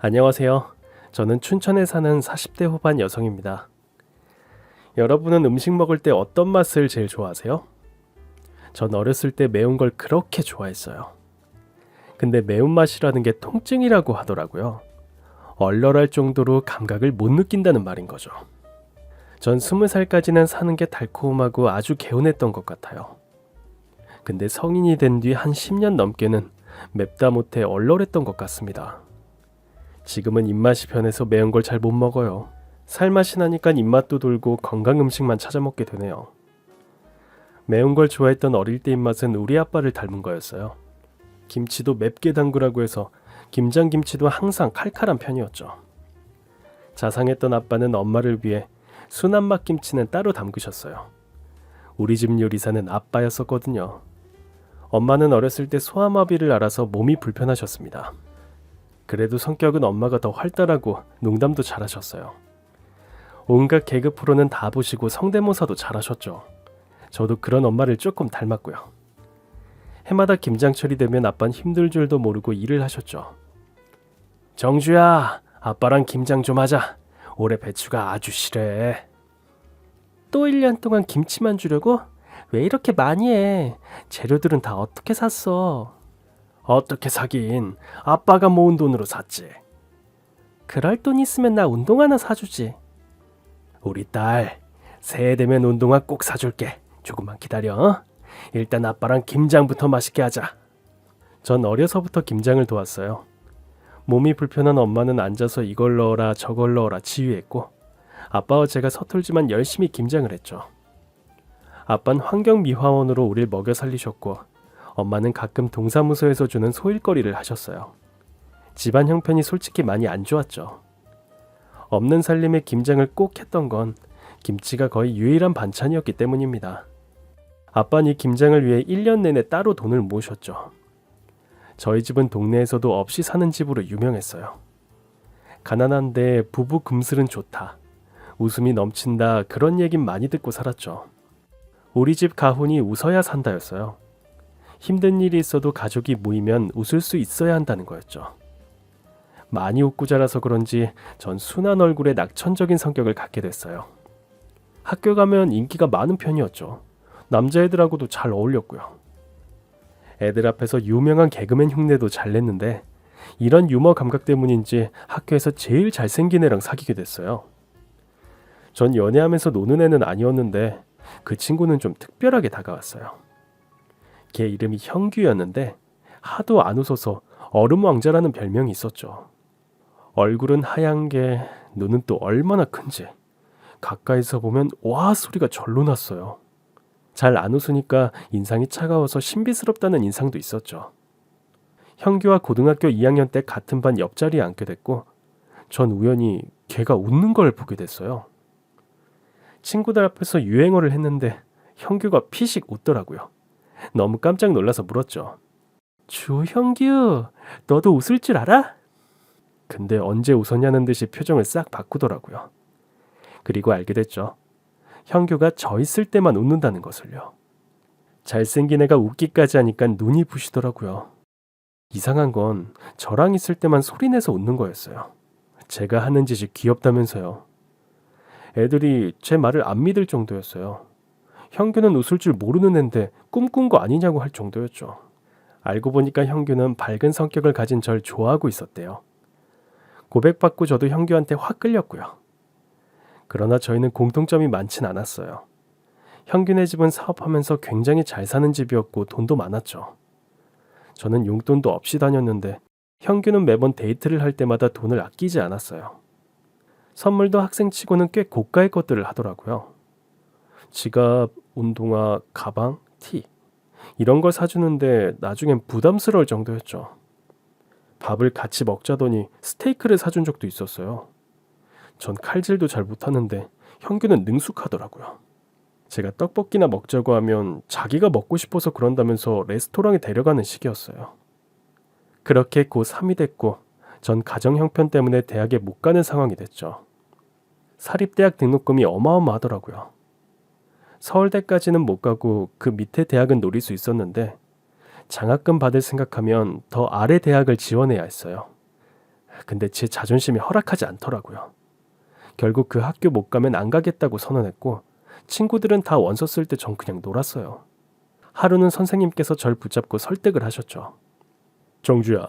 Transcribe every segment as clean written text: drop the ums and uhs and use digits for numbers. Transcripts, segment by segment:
안녕하세요. 저는 춘천에 사는 40대 후반 여성입니다. 여러분은 음식 먹을 때 어떤 맛을 제일 좋아하세요? 전 어렸을 때 매운 걸 그렇게 좋아했어요. 근데 매운맛이라는 게 통증이라고 하더라고요. 얼얼할 정도로 감각을 못 느낀다는 말인 거죠. 전 20살까지는 사는 게 달콤하고 아주 개운했던 것 같아요. 근데 성인이 된 뒤 한 10년 넘게는 맵다 못해 얼얼했던 것 같습니다. 지금은 입맛이 변해서 매운 걸 잘 못 먹어요. 살맛이 나니까 입맛도 돌고 건강 음식만 찾아 먹게 되네요. 매운 걸 좋아했던 어릴 때 입맛은 우리 아빠를 닮은 거였어요. 김치도 맵게 담그라고 해서 김장김치도 항상 칼칼한 편이었죠. 자상했던 아빠는 엄마를 위해 순한 맛 김치는 따로 담그셨어요. 우리 집 요리사는 아빠였었거든요. 엄마는 어렸을 때 소아마비를 앓아서 몸이 불편하셨습니다. 그래도 성격은 엄마가 더 활달하고 농담도 잘하셨어요. 온갖 개그 프로는 다 보시고 성대모사도 잘하셨죠. 저도 그런 엄마를 조금 닮았고요. 해마다 김장철이 되면 아빠는 힘들 줄도 모르고 일을 하셨죠. 정주야, 아빠랑 김장 좀 하자. 올해 배추가 아주 실해. 또 1년 동안 김치만 주려고? 왜 이렇게 많이 해? 재료들은 다 어떻게 샀어? 어떻게 사긴, 아빠가 모은 돈으로 샀지. 그럴 돈 있으면 나 운동화 하나 사주지. 우리 딸, 새해 되면 운동화 꼭 사줄게. 조금만 기다려. 일단 아빠랑 김장부터 맛있게 하자. 전 어려서부터 김장을 도왔어요. 몸이 불편한 엄마는 앉아서 이걸 넣어라 저걸 넣어라 지휘했고, 아빠와 제가 서툴지만 열심히 김장을 했죠. 아빠는 환경미화원으로 우릴 먹여 살리셨고, 엄마는 가끔 동사무소에서 주는 소일거리를 하셨어요. 집안 형편이 솔직히 많이 안 좋았죠. 없는 살림에 김장을 꼭 했던 건 김치가 거의 유일한 반찬이었기 때문입니다. 아빠는 이 김장을 위해 1년 내내 따로 돈을 모으셨죠. 저희 집은 동네에서도 없이 사는 집으로 유명했어요. 가난한데 부부 금슬은 좋다, 웃음이 넘친다, 그런 얘긴 많이 듣고 살았죠. 우리 집 가훈이 웃어야 산다였어요. 힘든 일이 있어도 가족이 모이면 웃을 수 있어야 한다는 거였죠. 많이 웃고 자라서 그런지 전 순한 얼굴에 낙천적인 성격을 갖게 됐어요. 학교 가면 인기가 많은 편이었죠. 남자애들하고도 잘 어울렸고요. 애들 앞에서 유명한 개그맨 흉내도 잘 냈는데, 이런 유머 감각 때문인지 학교에서 제일 잘생긴 애랑 사귀게 됐어요. 전 연애하면서 노는 애는 아니었는데 그 친구는 좀 특별하게 다가왔어요. 걔 이름이 형규였는데 하도 안 웃어서 얼음 왕자라는 별명이 있었죠. 얼굴은 하얀 게 눈은 또 얼마나 큰지 가까이서 보면 와 소리가 절로 났어요. 잘 안 웃으니까 인상이 차가워서 신비스럽다는 인상도 있었죠. 형규와 고등학교 2학년 때 같은 반 옆자리에 앉게 됐고, 전 우연히 걔가 웃는 걸 보게 됐어요. 친구들 앞에서 유행어를 했는데 형규가 피식 웃더라고요. 너무 깜짝 놀라서 물었죠. 주형규, 너도 웃을 줄 알아? 근데 언제 웃었냐는 듯이 표정을 싹 바꾸더라고요. 그리고 알게 됐죠. 형규가 저 있을 때만 웃는다는 것을요. 잘생긴 애가 웃기까지 하니까 눈이 부시더라고요. 이상한 건 저랑 있을 때만 소리내서 웃는 거였어요. 제가 하는 짓이 귀엽다면서요. 애들이 제 말을 안 믿을 정도였어요. 형규는 웃을 줄 모르는 앤데 꿈꾼 거 아니냐고 할 정도였죠. 알고 보니까 형규는 밝은 성격을 가진 절 좋아하고 있었대요. 고백받고 저도 형규한테 확 끌렸고요. 그러나 저희는 공통점이 많진 않았어요. 형규네 집은 사업하면서 굉장히 잘 사는 집이었고 돈도 많았죠. 저는 용돈도 없이 다녔는데 형규는 매번 데이트를 할 때마다 돈을 아끼지 않았어요. 선물도 학생치고는 꽤 고가의 것들을 하더라고요. 지갑, 운동화, 가방, 티 이런 걸 사주는데 나중엔 부담스러울 정도였죠. 밥을 같이 먹자더니 스테이크를 사준 적도 있었어요. 전 칼질도 잘 못하는데 형규는 능숙하더라고요. 제가 떡볶이나 먹자고 하면 자기가 먹고 싶어서 그런다면서 레스토랑에 데려가는 식이었어요. 그렇게 고 3이 됐고 전 가정 형편 때문에 대학에 못 가는 상황이 됐죠. 사립대학 등록금이 어마어마하더라고요. 서울대까지는 못 가고 그 밑에 대학은 노릴 수 있었는데 장학금 받을 생각하면 더 아래 대학을 지원해야 했어요. 근데 제 자존심이 허락하지 않더라고요. 결국 그 학교 못 가면 안 가겠다고 선언했고 친구들은 다 원서 쓸 때 전 그냥 놀았어요. 하루는 선생님께서 절 붙잡고 설득을 하셨죠. 정주야,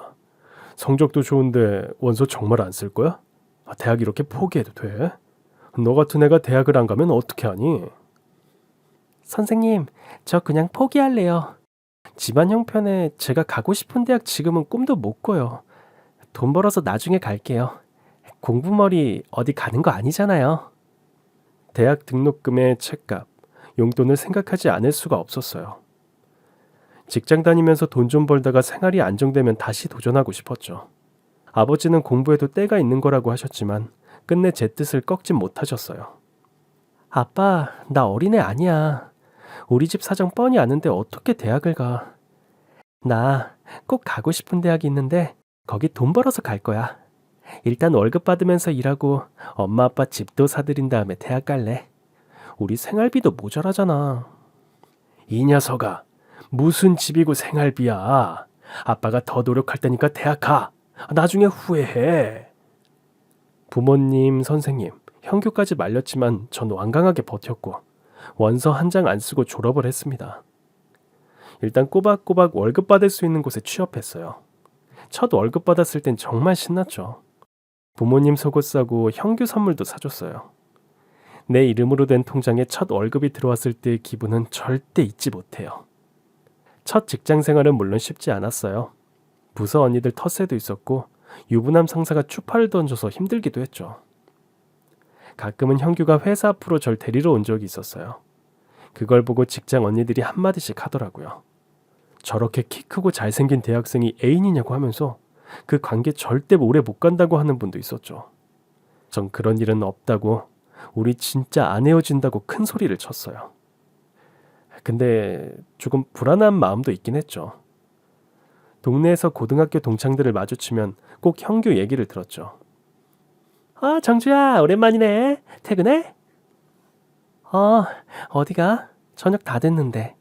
성적도 좋은데 원서 정말 안 쓸 거야? 대학 이렇게 포기해도 돼? 너 같은 애가 대학을 안 가면 어떻게 하니? 선생님, 저 그냥 포기할래요. 집안 형편에 제가 가고 싶은 대학 지금은 꿈도 못 꿔요. 돈 벌어서 나중에 갈게요. 공부머리 어디 가는 거 아니잖아요. 대학 등록금의 책값, 용돈을 생각하지 않을 수가 없었어요. 직장 다니면서 돈 좀 벌다가 생활이 안정되면 다시 도전하고 싶었죠. 아버지는 공부에도 때가 있는 거라고 하셨지만 끝내 제 뜻을 꺾진 못하셨어요. 아빠, 나 어린애 아니야. 우리 집 사정 뻔히 아는데 어떻게 대학을 가. 나 꼭 가고 싶은 대학이 있는데 거기 돈 벌어서 갈 거야. 일단 월급 받으면서 일하고 엄마 아빠 집도 사들인 다음에 대학 갈래. 우리 생활비도 모자라잖아. 이 녀석아, 무슨 집이고 생활비야. 아빠가 더 노력할 테니까 대학 가. 나중에 후회해. 부모님, 선생님, 형규까지 말렸지만 전 완강하게 버텼고 원서 한 장 안 쓰고 졸업을 했습니다. 일단 꼬박꼬박 월급 받을 수 있는 곳에 취업했어요. 첫 월급 받았을 땐 정말 신났죠. 부모님 속옷 사고 형규 선물도 사줬어요. 내 이름으로 된 통장에 첫 월급이 들어왔을 때의 기분은 절대 잊지 못해요. 첫 직장 생활은 물론 쉽지 않았어요. 부서 언니들 텃세도 있었고 유부남 상사가 추파를 던져서 힘들기도 했죠. 가끔은 형규가 회사 앞으로 절 데리러 온 적이 있었어요. 그걸 보고 직장 언니들이 한마디씩 하더라고요. 저렇게 키 크고 잘생긴 대학생이 애인이냐고 하면서 그 관계 절대 오래 못 간다고 하는 분도 있었죠. 전 그런 일은 없다고, 우리 진짜 안 헤어진다고 큰 소리를 쳤어요. 근데 조금 불안한 마음도 있긴 했죠. 동네에서 고등학교 동창들을 마주치면 꼭 형규 얘기를 들었죠. 아, 정주야, 오랜만이네. 퇴근해? 어디가? 저녁 다 됐는데.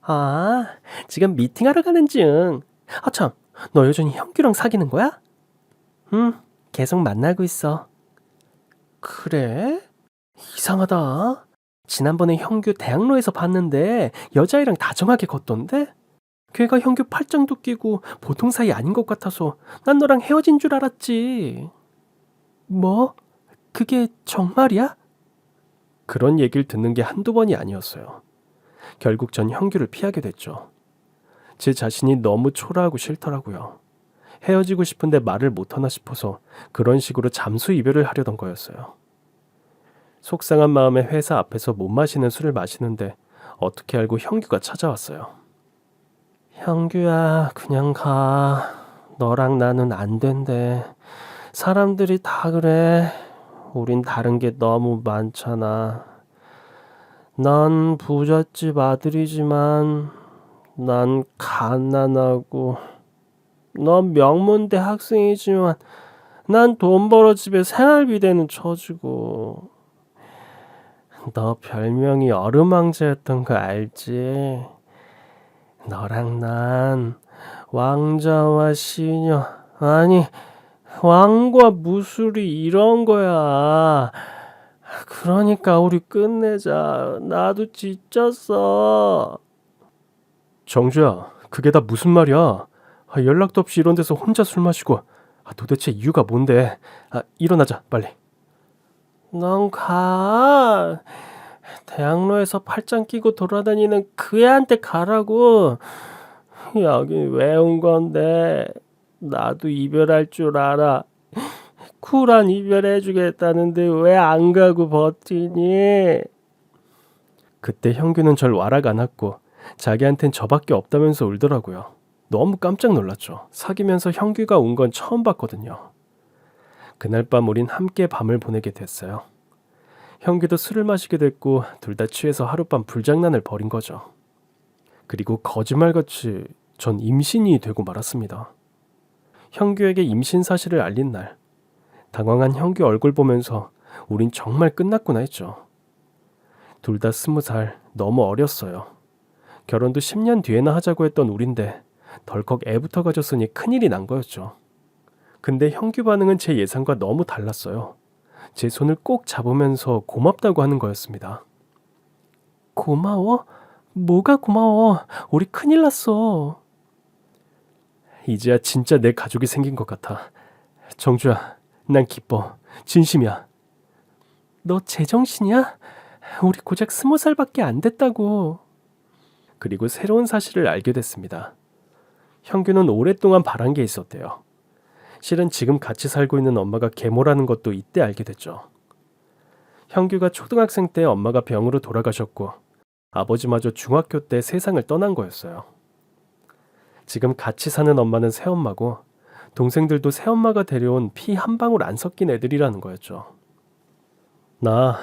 아, 지금 미팅하러 가는 중. 참, 너 여전히 형규랑 사귀는 거야? 응, 계속 만나고 있어. 그래? 이상하다. 지난번에 형규 대학로에서 봤는데 여자애랑 다정하게 걷던데? 걔가 형규 팔짱도 끼고 보통 사이 아닌 것 같아서 난 너랑 헤어진 줄 알았지. 뭐? 그게 정말이야? 그런 얘기를 듣는 게 한두 번이 아니었어요. 결국 전 형규를 피하게 됐죠. 제 자신이 너무 초라하고 싫더라고요. 헤어지고 싶은데 말을 못하나 싶어서 그런 식으로 잠수 이별을 하려던 거였어요. 속상한 마음에 회사 앞에서 못 마시는 술을 마시는데 어떻게 알고 형규가 찾아왔어요. 형규야, 그냥 가. 너랑 나는 안 된대. 사람들이 다 그래. 우린 다른 게 너무 많잖아. 난 부잣집 아들이지만 난 가난하고, 넌 명문대 학생이지만 난 돈 벌어 집에 생활비 되는 처지고. 너 별명이 얼음왕자였던 거 알지? 너랑 난 왕자와 시녀, 아니 왕과 무술이 이런 거야. 그러니까 우리 끝내자. 나도 지쳤어. 정주야, 그게 다 무슨 말이야? 연락도 없이 이런 데서 혼자 술 마시고. 도대체 이유가 뭔데? 일어나자, 빨리. 넌 가. 대학로에서 팔짱 끼고 돌아다니는 그 애한테 가라고. 여기 왜 온 건데? 나도 이별할 줄 알아. 쿨한 이별해주겠다는데 왜 안 가고 버티니? 그때 형규는 절 와락 안았고 자기한텐 저밖에 없다면서 울더라고요. 너무 깜짝 놀랐죠. 사귀면서 형규가 운 건 처음 봤거든요. 그날 밤 우린 함께 밤을 보내게 됐어요. 형규도 술을 마시게 됐고 둘 다 취해서 하룻밤 불장난을 벌인 거죠. 그리고 거짓말같이 전 임신이 되고 말았습니다. 형규에게 임신 사실을 알린 날, 당황한 형규 얼굴 보면서 우린 정말 끝났구나 했죠. 둘 다 20살, 너무 어렸어요. 결혼도 10년 뒤에나 하자고 했던 우린데 덜컥 애부터 가졌으니 큰일이 난 거였죠. 근데 형규 반응은 제 예상과 너무 달랐어요. 제 손을 꼭 잡으면서 고맙다고 하는 거였습니다. 고마워? 뭐가 고마워? 우리 큰일 났어. 이제야 진짜 내 가족이 생긴 것 같아. 정주야, 난 기뻐. 진심이야. 너 제정신이야? 우리 고작 20살밖에 안 됐다고. 그리고 새로운 사실을 알게 됐습니다. 형규는 오랫동안 바란 게 있었대요. 실은 지금 같이 살고 있는 엄마가 계모라는 것도 이때 알게 됐죠. 형규가 초등학생 때 엄마가 병으로 돌아가셨고 아버지마저 중학교 때 세상을 떠난 거였어요. 지금 같이 사는 엄마는 새엄마고 동생들도 새엄마가 데려온 피 한 방울 안 섞인 애들이라는 거였죠. 나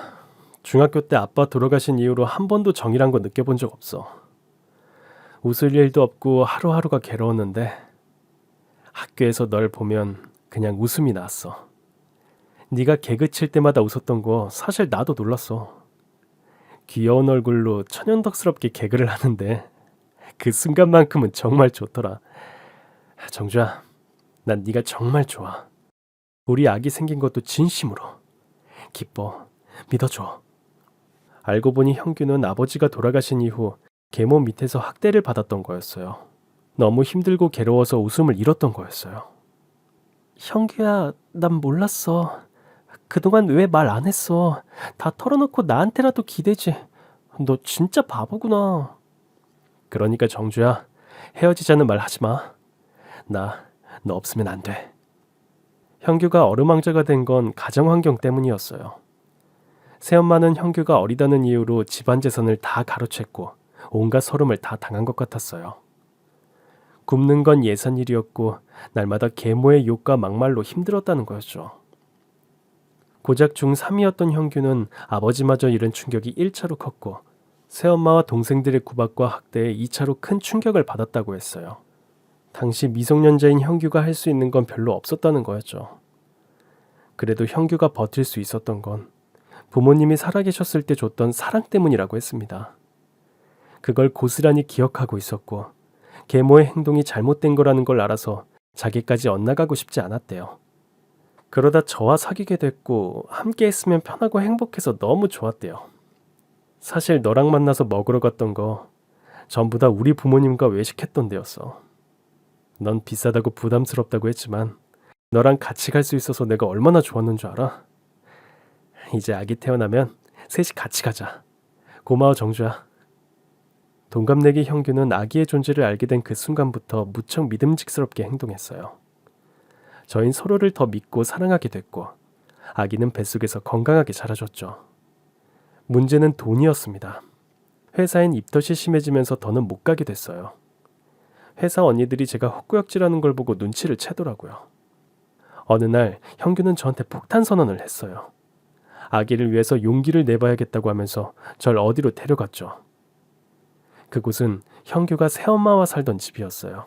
중학교 때 아빠 돌아가신 이후로 한 번도 정이란 거 느껴본 적 없어. 웃을 일도 없고 하루하루가 괴로웠는데 학교에서 널 보면 그냥 웃음이 났어. 네가 개그 칠 때마다 웃었던 거 사실 나도 놀랐어. 귀여운 얼굴로 천연덕스럽게 개그를 하는데 그 순간만큼은 정말 좋더라. 정주야, 난 네가 정말 좋아. 우리 아기 생긴 것도 진심으로. 기뻐. 믿어줘. 알고 보니 형규는 아버지가 돌아가신 이후 계모 밑에서 학대를 받았던 거였어요. 너무 힘들고 괴로워서 웃음을 잃었던 거였어요. 형규야, 난 몰랐어. 그동안 왜 말 안 했어? 다 털어놓고 나한테라도 기대지. 너 진짜 바보구나. 그러니까 정주야, 헤어지자는 말 하지 마. 나 너 없으면 안 돼. 형규가 어루망자가 된 건 가정 환경 때문이었어요. 새엄마는 형규가 어리다는 이유로 집안 재산을 다 가로챘고 온갖 서름을 다 당한 것 같았어요. 굶는 건 예산일이었고 날마다 계모의 욕과 막말로 힘들었다는 거였죠. 고작 중3이었던 형규는 아버지마저 잃은 충격이 1차로 컸고 새엄마와 동생들의 구박과 학대에 2차로 큰 충격을 받았다고 했어요. 당시 미성년자인 형규가 할 수 있는 건 별로 없었다는 거였죠. 그래도 형규가 버틸 수 있었던 건 부모님이 살아계셨을 때 줬던 사랑 때문이라고 했습니다. 그걸 고스란히 기억하고 있었고 계모의 행동이 잘못된 거라는 걸 알아서 자기까지 엇나가고 싶지 않았대요. 그러다 저와 사귀게 됐고 함께 했으면 편하고 행복해서 너무 좋았대요. 사실 너랑 만나서 먹으러 갔던 거 전부 다 우리 부모님과 외식했던 데였어. 넌 비싸다고 부담스럽다고 했지만 너랑 같이 갈 수 있어서 내가 얼마나 좋았는 줄 알아? 이제 아기 태어나면 셋이 같이 가자. 고마워 정주야. 동갑내기 형규는 아기의 존재를 알게 된 그 순간부터 무척 믿음직스럽게 행동했어요. 저흰 서로를 더 믿고 사랑하게 됐고 아기는 뱃속에서 건강하게 자라줬죠. 문제는 돈이었습니다. 회사엔 입덧이 심해지면서 더는 못 가게 됐어요. 회사 언니들이 제가 헛구역질하는 걸 보고 눈치를 채더라고요. 어느 날 형규는 저한테 폭탄 선언을 했어요. 아기를 위해서 용기를 내봐야겠다고 하면서 절 어디로 데려갔죠. 그곳은 형규가 새엄마와 살던 집이었어요.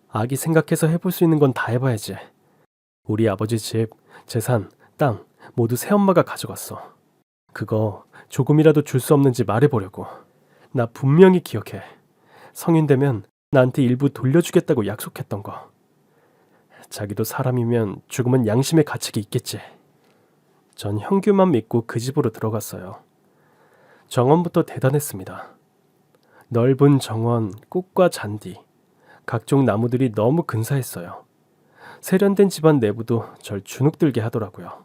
아기 생각해서 해볼 수 있는 건 다 해봐야지. 우리 아버지 집, 재산, 땅 모두 새엄마가 가져갔어. 그거 조금이라도 줄 수 없는지 말해보려고. 나 분명히 기억해. 성인 되면 나한테 일부 돌려주겠다고 약속했던 거. 자기도 사람이면 죽으면 양심의 가책이 있겠지. 전 형규만 믿고 그 집으로 들어갔어요. 정원부터 대단했습니다. 넓은 정원, 꽃과 잔디, 각종 나무들이 너무 근사했어요. 세련된 집안 내부도 절 주눅들게 하더라고요.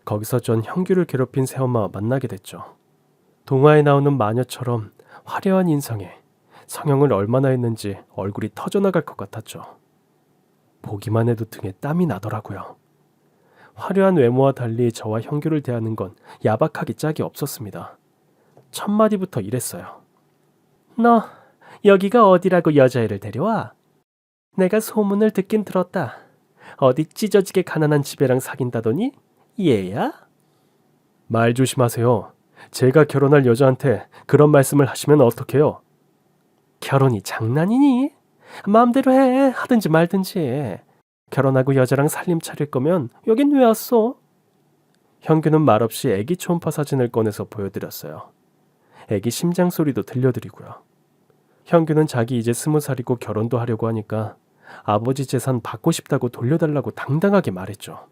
거기서 전 형규를 괴롭힌 새엄마와 만나게 됐죠. 동화에 나오는 마녀처럼 화려한 인상에 성형을 얼마나 했는지 얼굴이 터져나갈 것 같았죠. 보기만 해도 등에 땀이 나더라고요. 화려한 외모와 달리 저와 형규를 대하는 건 야박하기 짝이 없었습니다. 첫 마디부터 이랬어요. 너 여기가 어디라고 여자애를 데려와? 내가 소문을 듣긴 들었다. 어디 찢어지게 가난한 집애랑 사귄다더니 얘야? 말 조심하세요. 제가 결혼할 여자한테 그런 말씀을 하시면 어떡해요? 결혼이 장난이니? 마음대로 해. 하든지 말든지. 결혼하고 여자랑 살림 차릴 거면 여긴 왜 왔어? 형규는 말없이 애기 초음파 사진을 꺼내서 보여드렸어요. 애기 심장 소리도 들려드리고요. 형규는 자기 이제 20살이고 결혼도 하려고 하니까 아버지 재산 받고 싶다고 돌려달라고 당당하게 말했죠.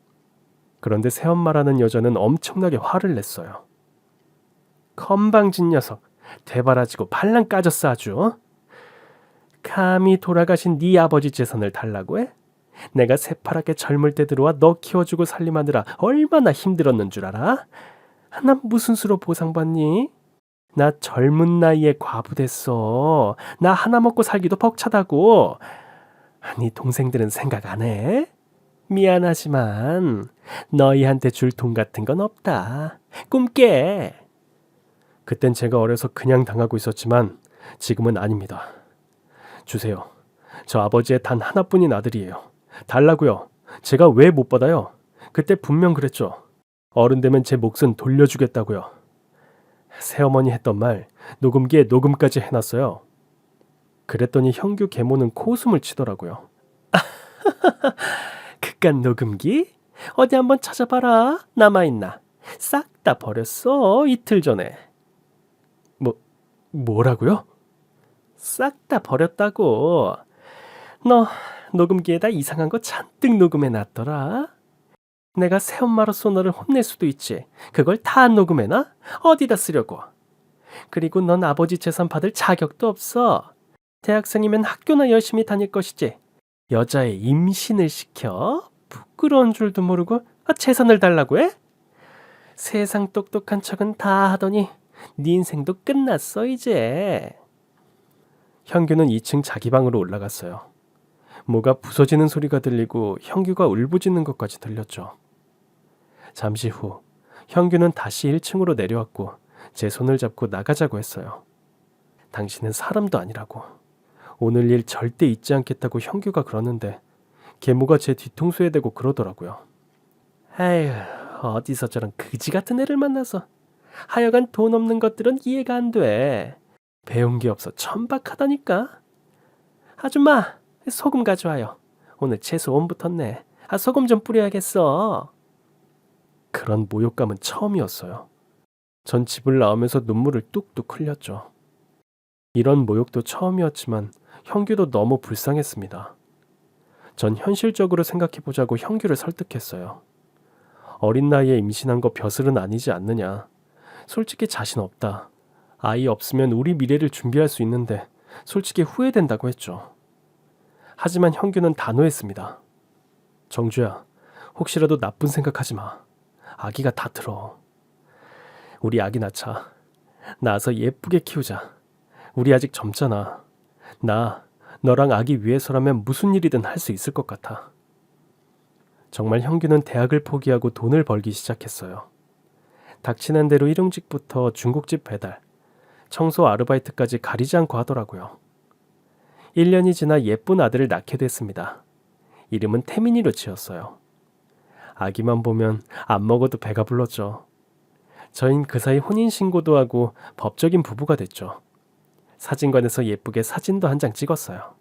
그런데 새엄마라는 여자는 엄청나게 화를 냈어요. 건방진 녀석, 대바라지고 발랑 까졌어 아주. 어? 감히 돌아가신 네 아버지 재산을 달라고 해? 내가 새파랗게 젊을 때 들어와 너 키워주고 살림하느라 얼마나 힘들었는 줄 알아? 난 무슨 수로 보상받니? 나 젊은 나이에 과부 됐어. 나 하나 먹고 살기도 벅차다고. 네 동생들은 생각 안 해? 미안하지만 너희한테 줄 돈 같은 건 없다. 꿈 깨. 그땐 제가 어려서 그냥 당하고 있었지만 지금은 아닙니다. 주세요. 저 아버지의 단 하나뿐인 아들이에요. 달라고요. 제가 왜 못 받아요? 그때 분명 그랬죠. 어른 되면 제 몫은 돌려주겠다고요. 새어머니 했던 말 녹음기에 녹음까지 해놨어요. 그랬더니 형규 계모는 코웃음을 치더라고요. 그깟 녹음기? 어디 한번 찾아봐라. 남아있나? 싹 다 버렸어. 이틀 전에. 뭐라고요? 싹 다 버렸다고. 너 녹음기에다 이상한 거 잔뜩 녹음해놨더라. 내가 새엄마로서 너를 혼낼 수도 있지. 그걸 다 녹음해놔? 어디다 쓰려고? 그리고 넌 아버지 재산 받을 자격도 없어. 대학생이면 학교나 열심히 다닐 것이지. 여자의 임신을 시켜? 부끄러운 줄도 모르고 재산을 달라고 해? 세상 똑똑한 척은 다 하더니 네 인생도 끝났어 이제. 형규는 2층 자기 방으로 올라갔어요. 뭐가 부서지는 소리가 들리고 형규가 울부짖는 것까지 들렸죠. 잠시 후 형규는 다시 1층으로 내려왔고 제 손을 잡고 나가자고 했어요. 당신은 사람도 아니라고. 오늘 일 절대 잊지 않겠다고 형규가 그러는데 계모가 제 뒤통수에 대고 그러더라고요. 에휴, 어디서 저런 그지 같은 애를 만나서. 하여간 돈 없는 것들은 이해가 안 돼. 배운 게 없어 천박하다니까. 아줌마, 소금 가져와요. 오늘 채소 온 붙었네. 소금 좀 뿌려야겠어. 그런 모욕감은 처음이었어요. 전 집을 나오면서 눈물을 뚝뚝 흘렸죠. 이런 모욕도 처음이었지만 형규도 너무 불쌍했습니다. 전 현실적으로 생각해보자고 형규를 설득했어요. 어린 나이에 임신한 거 벼슬은 아니지 않느냐. 솔직히 자신 없다. 아이 없으면 우리 미래를 준비할 수 있는데 솔직히 후회된다고 했죠. 하지만 형규는 단호했습니다. 정주야, 혹시라도 나쁜 생각하지 마. 아기가 다 들어. 우리 아기 낳자. 낳아서 예쁘게 키우자. 우리 아직 젊잖아. 나 너랑 아기 위해서라면 무슨 일이든 할 수 있을 것 같아. 정말 형규는 대학을 포기하고 돈을 벌기 시작했어요. 닥치는 대로 일용직부터 중국집 배달, 청소 아르바이트까지 가리지 않고 하더라고요. 1년이 지나 예쁜 아들을 낳게 됐습니다. 이름은 태민이로 지었어요. 아기만 보면 안 먹어도 배가 불렀죠. 저흰 그 사이 혼인신고도 하고 법적인 부부가 됐죠. 사진관에서 예쁘게 사진도 한 장 찍었어요.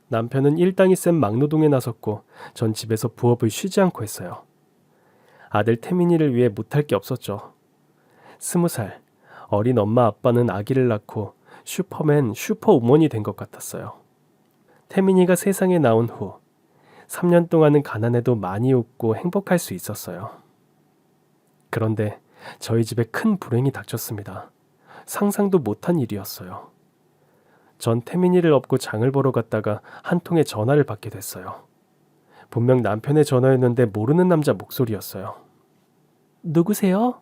남편은 일당이 센 막노동에 나섰고 전 집에서 부업을 쉬지 않고 했어요. 아들 태민이를 위해 못할 게 없었죠. 20살, 어린 엄마 아빠는 아기를 낳고 슈퍼맨, 슈퍼우먼이 된 것 같았어요. 태민이가 세상에 나온 후 3년 동안은 가난해도 많이 웃고 행복할 수 있었어요. 그런데 저희 집에 큰 불행이 닥쳤습니다. 상상도 못한 일이었어요. 전 태민이를 업고 장을 보러 갔다가 한 통의 전화를 받게 됐어요. 분명 남편의 전화였는데 모르는 남자 목소리였어요. 누구세요?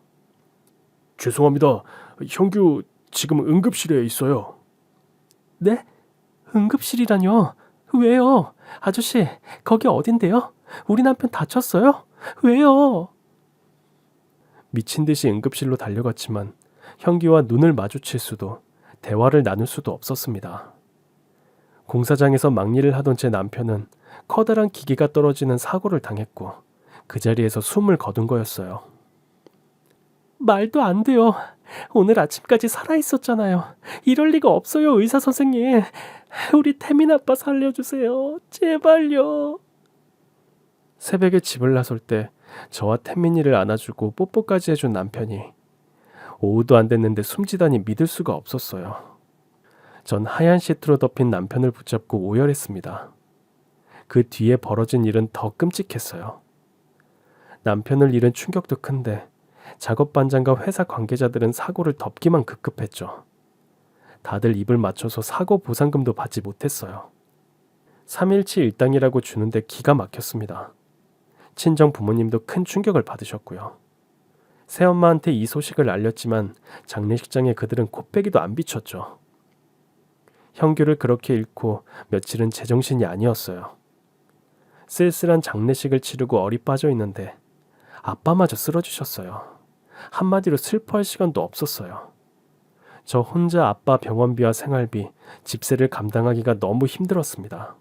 죄송합니다. 형규 지금 응급실에 있어요. 네? 응급실이라뇨? 왜요? 아저씨, 거기 어딘데요? 우리 남편 다쳤어요? 왜요? 미친 듯이 응급실로 달려갔지만 형규와 눈을 마주칠 수도 대화를 나눌 수도 없었습니다. 공사장에서 막일을 하던 제 남편은 커다란 기계가 떨어지는 사고를 당했고 그 자리에서 숨을 거둔 거였어요. 말도 안 돼요. 오늘 아침까지 살아있었잖아요. 이럴 리가 없어요, 의사 선생님. 우리 태민 아빠 살려주세요. 제발요. 새벽에 집을 나설 때 저와 태민이를 안아주고 뽀뽀까지 해준 남편이 오후도 안 됐는데 숨지다니 믿을 수가 없었어요. 전 하얀 시트로 덮인 남편을 붙잡고 오열했습니다. 그 뒤에 벌어진 일은 더 끔찍했어요. 남편을 잃은 충격도 큰데 작업 반장과 회사 관계자들은 사고를 덮기만 급급했죠. 다들 입을 맞춰서 사고 보상금도 받지 못했어요. 3일치 일당이라고 주는데 기가 막혔습니다. 친정 부모님도 큰 충격을 받으셨고요. 새엄마한테 이 소식을 알렸지만 장례식장에 그들은 코빼기도 안 비췄죠. 형규를 그렇게 잃고 며칠은 제정신이 아니었어요. 쓸쓸한 장례식을 치르고 어리 빠져 있는데 아빠마저 쓰러지셨어요. 한마디로 슬퍼할 시간도 없었어요. 저 혼자 아빠 병원비와 생활비, 집세를 감당하기가 너무 힘들었습니다.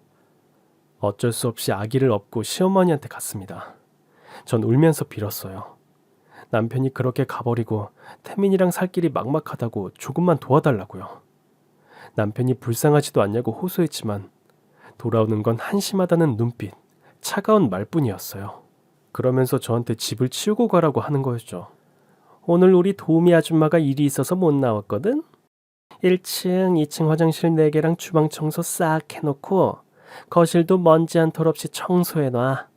어쩔 수 없이 아기를 업고 시어머니한테 갔습니다. 전 울면서 빌었어요. 남편이 그렇게 가버리고 태민이랑 살 길이 막막하다고 조금만 도와달라고요. 남편이 불쌍하지도 않냐고 호소했지만 돌아오는 건 한심하다는 눈빛, 차가운 말뿐이었어요. 그러면서 저한테 집을 치우고 가라고 하는 거였죠. 오늘 우리 도우미 아줌마가 일이 있어서 못 나왔거든? 1층, 2층 화장실 4개랑 주방 청소 싹 해놓고 거실도 먼지 한 톨 없이 청소해놔.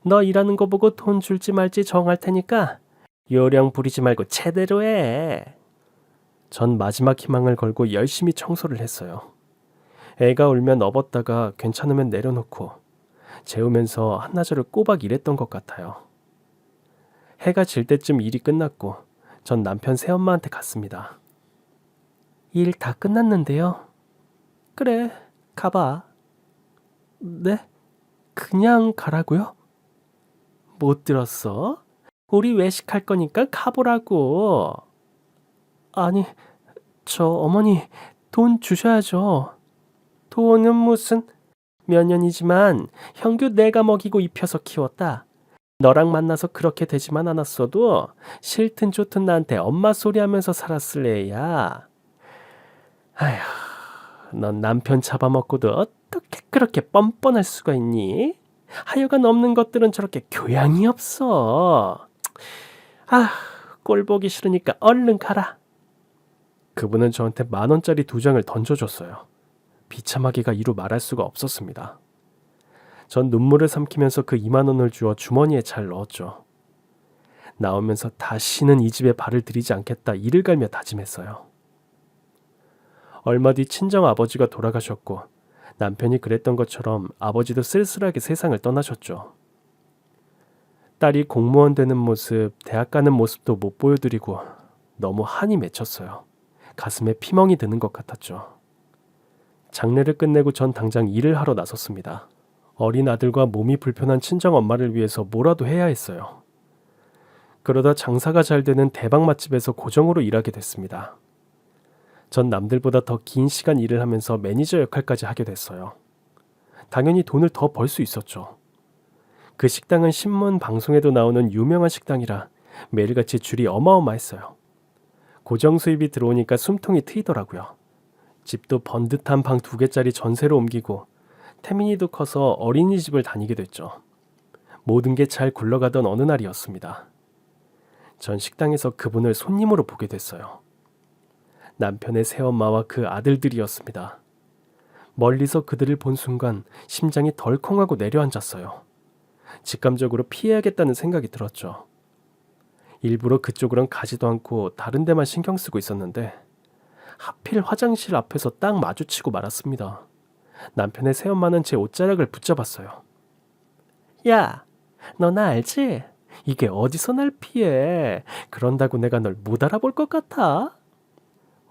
너 일하는 거 보고 돈 줄지 말지 정할 테니까 요령 부리지 말고 제대로 해. 전 마지막 희망을 걸고 열심히 청소를 했어요. 애가 울면 업었다가 괜찮으면 내려놓고 재우면서 한나절을 꼬박 일했던 것 같아요. 해가 질 때쯤 일이 끝났고 전 남편 새엄마한테 갔습니다. 일 다 끝났는데요. 그래, 가봐. 네? 그냥 가라고요? 못 들었어? 우리 외식할 거니까 가보라고. 아니, 저 어머니 돈 주셔야죠. 돈은 무슨... 몇 년이지만 형규 내가 먹이고 입혀서 키웠다. 너랑 만나서 그렇게 되지만 않았어도 싫든 좋든 나한테 엄마 소리 하면서 살았을 애야. 아휴, 넌 남편 잡아먹고도 어떻게 그렇게 뻔뻔할 수가 있니? 하여간 없는 것들은 저렇게 교양이 없어. 아, 꼴 보기 싫으니까 얼른 가라. 그분은 저한테 10,000원짜리 2장을 던져줬어요. 비참하기가 이루 말할 수가 없었습니다. 전 눈물을 삼키면서 그 20,000원을 주워 주머니에 잘 넣었죠. 나오면서 다시는 이 집에 발을 들이지 않겠다 이를 갈며 다짐했어요. 얼마 뒤 친정 아버지가 돌아가셨고 남편이 그랬던 것처럼 아버지도 쓸쓸하게 세상을 떠나셨죠. 딸이 공무원 되는 모습, 대학 가는 모습도 못 보여드리고 너무 한이 맺혔어요. 가슴에 피멍이 드는 것 같았죠. 장례를 끝내고 전 당장 일을 하러 나섰습니다. 어린 아들과 몸이 불편한 친정엄마를 위해서 뭐라도 해야 했어요. 그러다 장사가 잘 되는 대박 맛집에서 고정으로 일하게 됐습니다. 전 남들보다 더 긴 시간 일을 하면서 매니저 역할까지 하게 됐어요. 당연히 돈을 더 벌 수 있었죠. 그 식당은 신문, 방송에도 나오는 유명한 식당이라 매일같이 줄이 어마어마했어요. 고정 수입이 들어오니까 숨통이 트이더라고요. 집도 번듯한 방 2개짜리 전세로 옮기고 태민이도 커서 어린이집을 다니게 됐죠. 모든 게 잘 굴러가던 어느 날이었습니다. 전 식당에서 그분을 손님으로 보게 됐어요. 남편의 새엄마와 그 아들들이었습니다. 멀리서 그들을 본 순간 심장이 덜컹하고 내려앉았어요. 직감적으로 피해야겠다는 생각이 들었죠. 일부러 그쪽으론 가지도 않고 다른 데만 신경 쓰고 있었는데 하필 화장실 앞에서 딱 마주치고 말았습니다. 남편의 새엄마는 제 옷자락을 붙잡았어요. 야, 너 나 알지? 이게 어디서 날 피해? 그런다고 내가 널 못 알아볼 것 같아?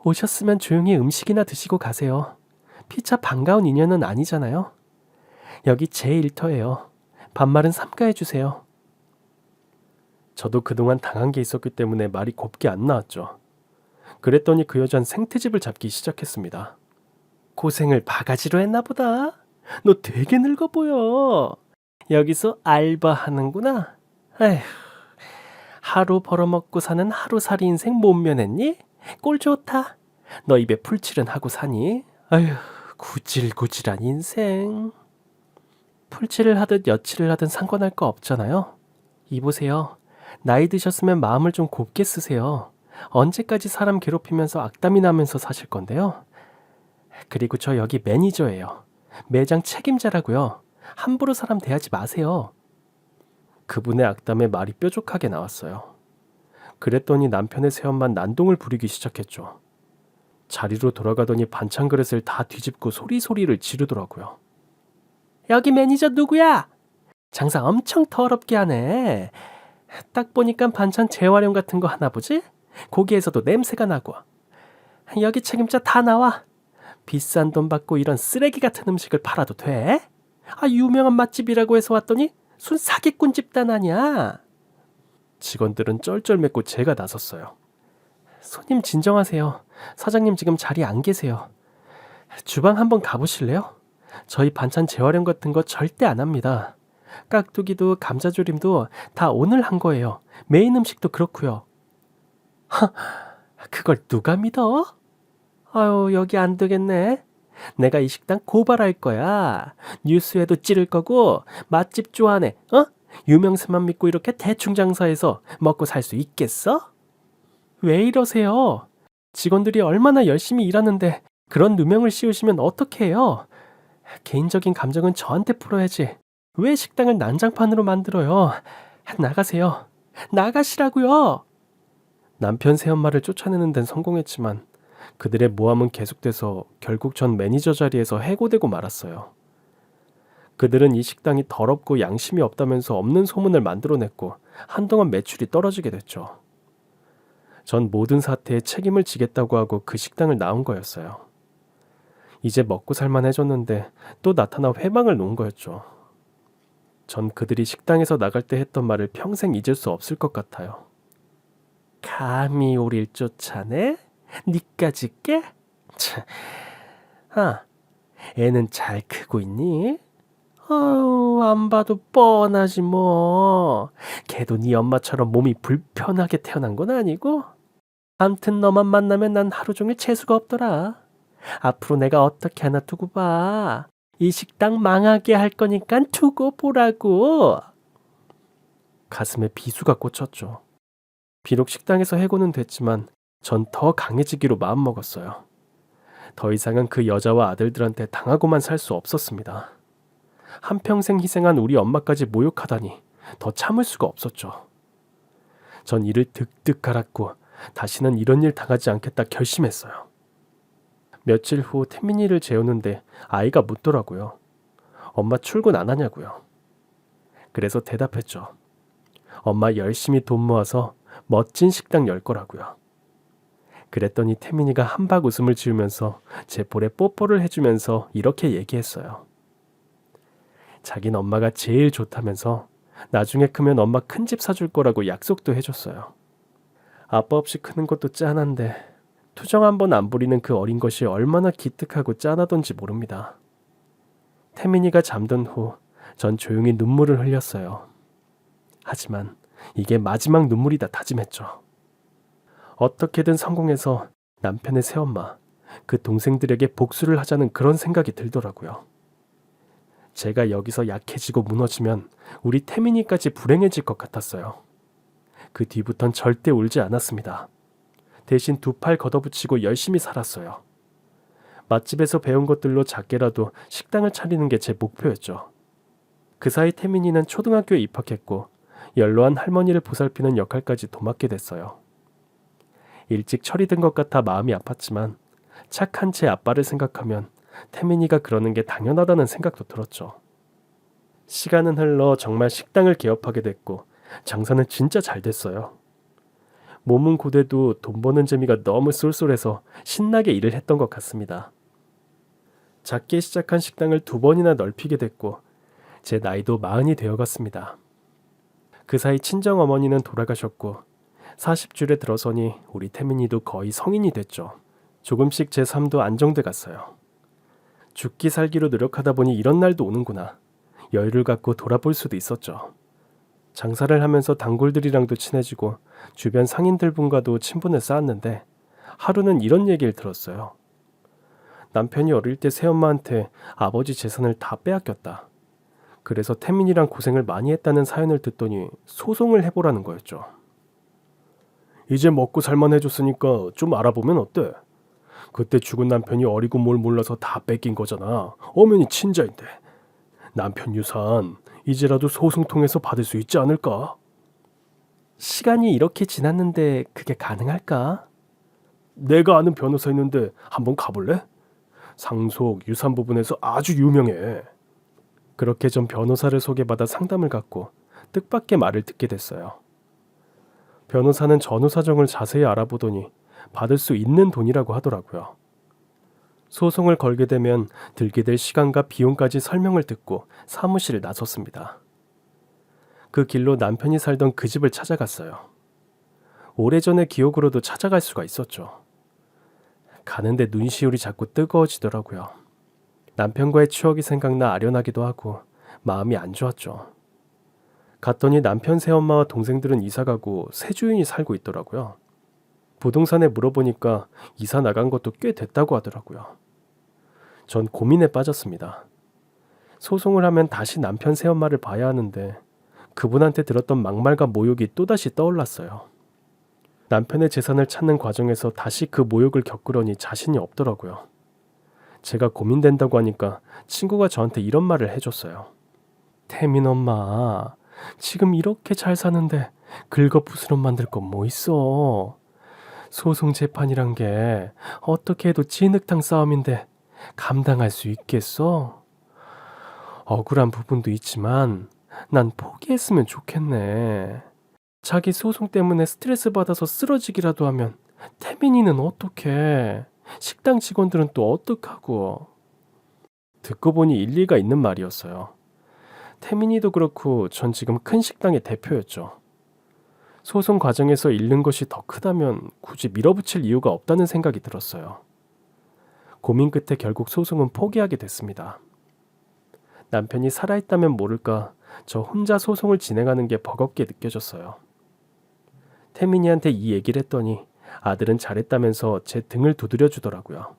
오셨으면 조용히 음식이나 드시고 가세요. 피차 반가운 인연은 아니잖아요. 여기 제 일터예요. 반말은 삼가해 주세요. 저도 그동안 당한 게 있었기 때문에 말이 곱게 안 나왔죠. 그랬더니 그 여잔 생트집을 잡기 시작했습니다. 고생을 바가지로 했나 보다. 너 되게 늙어 보여. 여기서 알바하는구나. 에휴, 하루 벌어먹고 사는 하루살이 인생 못 면했니? 꼴 좋다. 너 입에 풀칠은 하고 사니? 아휴, 구질구질한 인생. 풀칠을 하든 여칠을 하든 상관할 거 없잖아요. 이보세요. 나이 드셨으면 마음을 좀 곱게 쓰세요. 언제까지 사람 괴롭히면서 악담이 나면서 사실 건데요. 그리고 저 여기 매니저예요. 매장 책임자라고요. 함부로 사람 대하지 마세요. 그분의 악담에 말이 뾰족하게 나왔어요. 그랬더니 남편의 새엄만 난동을 부리기 시작했죠. 자리로 돌아가더니 반찬 그릇을 다 뒤집고 소리소리를 지르더라고요. 여기 매니저 누구야? 장사 엄청 더럽게 하네. 딱 보니까 반찬 재활용 같은 거 하나 보지? 고기에서도 냄새가 나고. 여기 책임자 다 나와. 비싼 돈 받고 이런 쓰레기 같은 음식을 팔아도 돼? 유명한 맛집이라고 해서 왔더니 순 사기꾼 집단 아니야. 직원들은 쩔쩔맸고 제가 나섰어요. 손님 진정하세요. 사장님 지금 자리에 안 계세요. 주방 한번 가보실래요? 저희 반찬 재활용 같은 거 절대 안 합니다. 깍두기도 감자조림도 다 오늘 한 거예요. 메인 음식도 그렇고요. 그걸 누가 믿어? 여기 안 되겠네. 내가 이 식당 고발할 거야. 뉴스에도 찌를 거고 맛집 좋아하네. 유명세만 믿고 이렇게 대충 장사해서 먹고 살 수 있겠어? 왜 이러세요? 직원들이 얼마나 열심히 일하는데 그런 누명을 씌우시면 어떡해요? 개인적인 감정은 저한테 풀어야지. 왜 식당을 난장판으로 만들어요? 나가세요. 나가시라고요. 남편 새엄마를 쫓아내는 데는 성공했지만 그들의 모함은 계속돼서 결국 전 매니저 자리에서 해고되고 말았어요. 그들은 이 식당이 더럽고 양심이 없다면서 없는 소문을 만들어냈고 한동안 매출이 떨어지게 됐죠. 전 모든 사태에 책임을 지겠다고 하고 그 식당을 나온 거였어요. 이제 먹고 살만해졌는데 또 나타나 회망을 놓은 거였죠. 전 그들이 식당에서 나갈 때 했던 말을 평생 잊을 수 없을 것 같아요. 감히 우릴 쫓아내? 니까지 깨? 애는 잘 크고 있니? 안 봐도 뻔하지 뭐. 걔도 네 엄마처럼 몸이 불편하게 태어난 건 아니고. 암튼 너만 만나면 난 하루 종일 재수가 없더라. 앞으로 내가 어떻게 하나 두고 봐. 이 식당 망하게 할 거니까 두고 보라고. 가슴에 비수가 꽂혔죠. 비록 식당에서 해고는 됐지만 전 더 강해지기로 마음먹었어요. 더 이상은 그 여자와 아들들한테 당하고만 살 수 없었습니다. 한평생 희생한 우리 엄마까지 모욕하다니 더 참을 수가 없었죠. 전 이를 득득 갈았고 다시는 이런 일 당하지 않겠다 결심했어요. 며칠 후 태민이를 재우는데 아이가 묻더라고요. 엄마 출근 안 하냐고요. 그래서 대답했죠. 엄마 열심히 돈 모아서 멋진 식당 열 거라고요. 그랬더니 태민이가 한박 웃음을 지으면서 제 볼에 뽀뽀를 해주면서 이렇게 얘기했어요. 자긴 엄마가 제일 좋다면서 나중에 크면 엄마 큰 집 사줄 거라고 약속도 해줬어요. 아빠 없이 크는 것도 짠한데 투정 한 번 안 부리는 그 어린 것이 얼마나 기특하고 짠하던지 모릅니다. 태민이가 잠든 후 전 조용히 눈물을 흘렸어요. 하지만 이게 마지막 눈물이다 다짐했죠. 어떻게든 성공해서 남편의 새엄마, 그 동생들에게 복수를 하자는 그런 생각이 들더라고요. 제가 여기서 약해지고 무너지면 우리 태민이까지 불행해질 것 같았어요. 그 뒤부턴 절대 울지 않았습니다. 대신 두 팔 걷어붙이고 열심히 살았어요. 맛집에서 배운 것들로 작게라도 식당을 차리는 게 제 목표였죠. 그 사이 태민이는 초등학교에 입학했고 연로한 할머니를 보살피는 역할까지 도맡게 됐어요. 일찍 철이 든 것 같아 마음이 아팠지만 착한 제 아빠를 생각하면 태민이가 그러는 게 당연하다는 생각도 들었죠. 시간은 흘러 정말 식당을 개업하게 됐고 장사는 진짜 잘 됐어요. 몸은 고돼도 돈 버는 재미가 너무 쏠쏠해서 신나게 일을 했던 것 같습니다. 작게 시작한 식당을 2번이나 넓히게 됐고 제 나이도 40이 되어갔습니다. 그 사이 친정어머니는 돌아가셨고 40줄에 들어서니 우리 태민이도 거의 성인이 됐죠. 조금씩 제 삶도 안정돼 갔어요. 죽기 살기로 노력하다 보니 이런 날도 오는구나. 여유를 갖고 돌아볼 수도 있었죠. 장사를 하면서 단골들이랑도 친해지고 주변 상인들분과도 친분을 쌓았는데 하루는 이런 얘기를 들었어요. 남편이 어릴 때 새엄마한테 아버지 재산을 다 빼앗겼다. 그래서 태민이랑 고생을 많이 했다는 사연을 듣더니 소송을 해보라는 거였죠. 이제 먹고 살만해졌으니까 좀 알아보면 어때? 그때 죽은 남편이 어리고 뭘 몰라서 다 뺏긴 거잖아. 엄연히 친자인데. 남편 유산 이제라도 소송 통해서 받을 수 있지 않을까? 시간이 이렇게 지났는데 그게 가능할까? 내가 아는 변호사 있는데 한번 가볼래? 상속, 유산 부분에서 아주 유명해. 그렇게 전 변호사를 소개받아 상담을 갖고 뜻밖의 말을 듣게 됐어요. 변호사는 전후 사정을 자세히 알아보더니 받을 수 있는 돈이라고 하더라고요. 소송을 걸게 되면 들게 될 시간과 비용까지 설명을 듣고 사무실을 나섰습니다. 그 길로 남편이 살던 그 집을 찾아갔어요. 오래전의 기억으로도 찾아갈 수가 있었죠. 가는데 눈시울이 자꾸 뜨거워지더라고요. 남편과의 추억이 생각나 아련하기도 하고 마음이 안 좋았죠. 갔더니 남편 새엄마와 동생들은 이사가고 새 주인이 살고 있더라고요. 부동산에 물어보니까 이사 나간 것도 꽤 됐다고 하더라고요. 전 고민에 빠졌습니다. 소송을 하면 다시 남편 새엄마를 봐야 하는데 그분한테 들었던 막말과 모욕이 또다시 떠올랐어요. 남편의 재산을 찾는 과정에서 다시 그 모욕을 겪으려니 자신이 없더라고요. 제가 고민된다고 하니까 친구가 저한테 이런 말을 해줬어요. 태민 엄마, 지금 이렇게 잘 사는데 긁어부스럼 만들 건 뭐 있어. 소송 재판이란 게 어떻게 해도 진흙탕 싸움인데 감당할 수 있겠어? 억울한 부분도 있지만 난 포기했으면 좋겠네. 자기 소송 때문에 스트레스 받아서 쓰러지기라도 하면 태민이는 어떡해? 식당 직원들은 또 어떡하고? 듣고 보니 일리가 있는 말이었어요. 태민이도 그렇고 전 지금 큰 식당의 대표였죠. 소송 과정에서 잃는 것이 더 크다면 굳이 밀어붙일 이유가 없다는 생각이 들었어요. 고민 끝에 결국 소송은 포기하게 됐습니다. 남편이 살아있다면 모를까 저 혼자 소송을 진행하는 게 버겁게 느껴졌어요. 태민이한테 이 얘기를 했더니 아들은 잘했다면서 제 등을 두드려 주더라고요.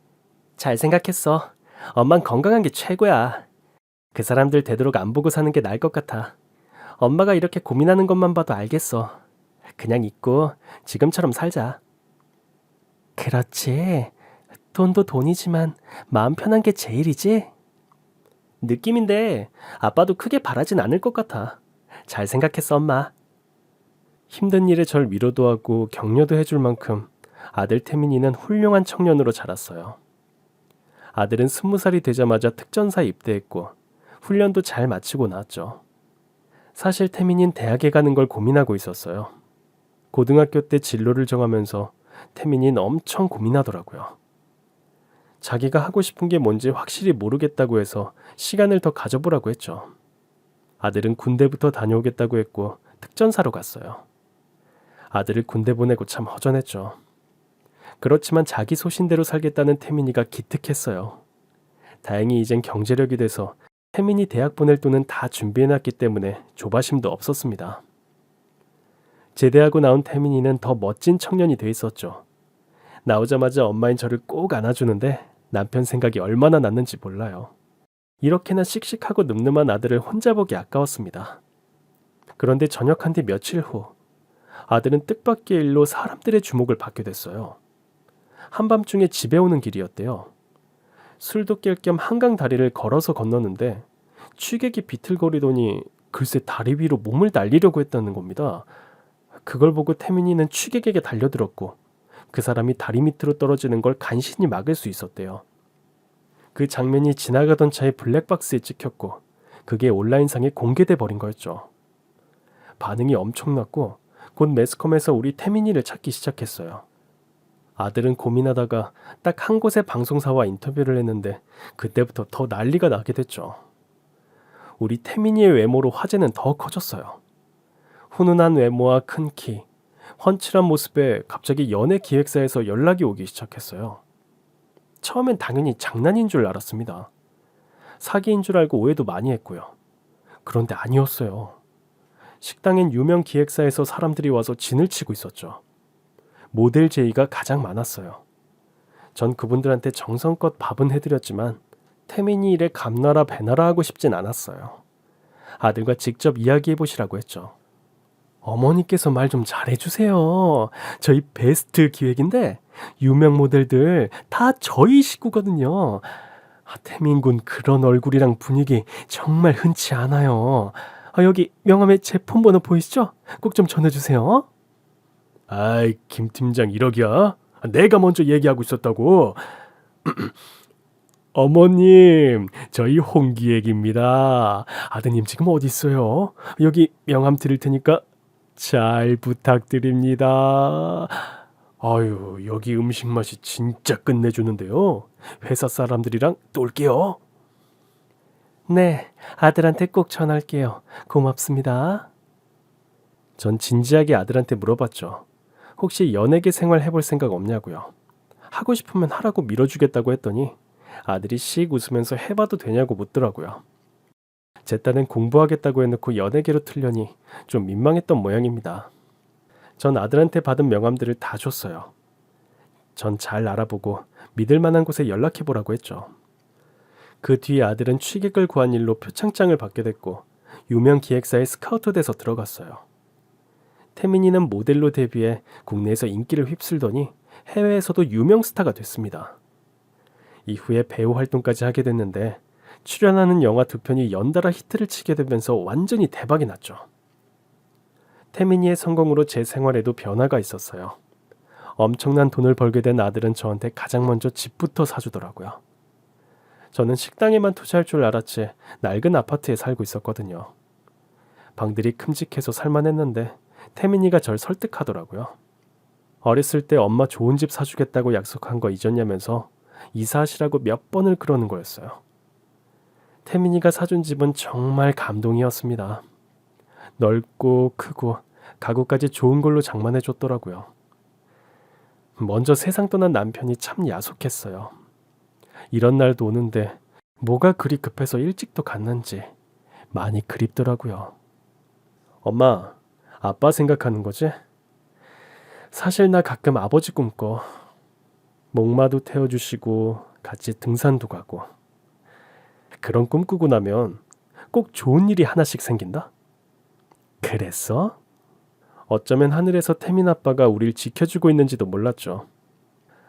잘 생각했어. 엄만 건강한 게 최고야. 그 사람들 되도록 안 보고 사는 게 나을 것 같아. 엄마가 이렇게 고민하는 것만 봐도 알겠어. 그냥 잊고 지금처럼 살자. 그렇지. 돈도 돈이지만 마음 편한 게 제일이지? 느낌인데 아빠도 크게 바라진 않을 것 같아. 잘 생각했어, 엄마. 힘든 일에 절 위로도 하고 격려도 해줄 만큼 아들 태민이는 훌륭한 청년으로 자랐어요. 아들은 20살이 되자마자 특전사에 입대했고 훈련도 잘 마치고 나왔죠. 사실 태민이는 대학에 가는 걸 고민하고 있었어요. 고등학교 때 진로를 정하면서 태민이는 엄청 고민하더라고요. 자기가 하고 싶은 게 뭔지 확실히 모르겠다고 해서 시간을 더 가져보라고 했죠. 아들은 군대부터 다녀오겠다고 했고 특전사로 갔어요. 아들을 군대 보내고 참 허전했죠. 그렇지만 자기 소신대로 살겠다는 태민이가 기특했어요. 다행히 이젠 경제력이 돼서 태민이 대학 보낼 돈은 다 준비해놨기 때문에 조바심도 없었습니다. 제대하고 나온 태민이는 더 멋진 청년이 돼 있었죠. 나오자마자 엄마인 저를 꼭 안아주는데 남편 생각이 얼마나 났는지 몰라요. 이렇게나 씩씩하고 늠름한 아들을 혼자 보기 아까웠습니다. 그런데 전역한 뒤 며칠 후 아들은 뜻밖의 일로 사람들의 주목을 받게 됐어요. 한밤중에 집에 오는 길이었대요. 술도 깰 겸 한강 다리를 걸어서 건너는데 취객이 비틀거리더니 글쎄 다리 위로 몸을 날리려고 했다는 겁니다. 그걸 보고 태민이는 취객에게 달려들었고 그 사람이 다리 밑으로 떨어지는 걸 간신히 막을 수 있었대요. 그 장면이 지나가던 차의 블랙박스에 찍혔고 그게 온라인상에 공개돼 버린 거였죠. 반응이 엄청났고 곧 매스컴에서 우리 태민이를 찾기 시작했어요. 아들은 고민하다가 딱 한 곳의 방송사와 인터뷰를 했는데 그때부터 더 난리가 나게 됐죠. 우리 태민이의 외모로 화제는 더 커졌어요. 훈훈한 외모와 큰 키, 훤칠한 모습에 갑자기 연예 기획사에서 연락이 오기 시작했어요. 처음엔 당연히 장난인 줄 알았습니다. 사기인 줄 알고 오해도 많이 했고요. 그런데 아니었어요. 식당엔 유명 기획사에서 사람들이 와서 진을 치고 있었죠. 모델 제의가 가장 많았어요. 전 그분들한테 정성껏 밥은 해드렸지만 태민이 일에 감나라 배나라 하고 싶진 않았어요. 아들과 직접 이야기해보시라고 했죠. 어머니께서 말 좀 잘해주세요. 저희 베스트 기획인데 유명 모델들 다 저희 식구거든요. 태민군 그런 얼굴이랑 분위기 정말 흔치 않아요. 여기 명함에 제 폰번호 보이시죠? 꼭 좀 전해주세요. 아이, 김 팀장 이러기야? 내가 먼저 얘기하고 있었다고. 어머님, 저희 홍기획입니다. 아드님 지금 어디 있어요? 여기 명함 드릴 테니까 잘 부탁드립니다. 아유, 여기 음식 맛이 진짜 끝내주는데요. 회사 사람들이랑 또 올게요. 네, 아들한테 꼭 전할게요. 고맙습니다. 전 진지하게 아들한테 물어봤죠. 혹시 연예계 생활 해볼 생각 없냐고요. 하고 싶으면 하라고 밀어주겠다고 했더니 아들이 씩 웃으면서 해봐도 되냐고 묻더라고요. 제 딴엔 공부하겠다고 해놓고 연예계로 틀려니 좀 민망했던 모양입니다. 전 아들한테 받은 명함들을 다 줬어요. 전 잘 알아보고 믿을 만한 곳에 연락해보라고 했죠. 그 뒤에 아들은 취직을 구한 일로 표창장을 받게 됐고 유명 기획사에 스카우트 돼서 들어갔어요. 태민이는 모델로 데뷔해 국내에서 인기를 휩쓸더니 해외에서도 유명 스타가 됐습니다. 이후에 배우 활동까지 하게 됐는데 출연하는 영화 2편이 연달아 히트를 치게 되면서 완전히 대박이 났죠. 태민이의 성공으로 제 생활에도 변화가 있었어요. 엄청난 돈을 벌게 된 아들은 저한테 가장 먼저 집부터 사주더라고요. 저는 식당에만 투자할 줄 알았지 낡은 아파트에 살고 있었거든요. 방들이 큼직해서 살만했는데 태민이가 절 설득하더라고요. 어렸을 때 엄마 좋은 집 사주겠다고 약속한 거 잊었냐면서 이사하시라고 몇 번을 그러는 거였어요. 태민이가 사준 집은 정말 감동이었습니다. 넓고 크고 가구까지 좋은 걸로 장만해 줬더라고요. 먼저 세상 떠난 남편이 참 야속했어요. 이런 날도 오는데 뭐가 그리 급해서 일찍도 갔는지 많이 그립더라고요. 엄마, 아빠 생각하는 거지? 사실 나 가끔 아버지 꿈꿔. 목마도 태워주시고 같이 등산도 가고. 그런 꿈 꾸고 나면 꼭 좋은 일이 하나씩 생긴다? 그랬어? 어쩌면 하늘에서 태민 아빠가 우릴 지켜주고 있는지도 몰랐죠.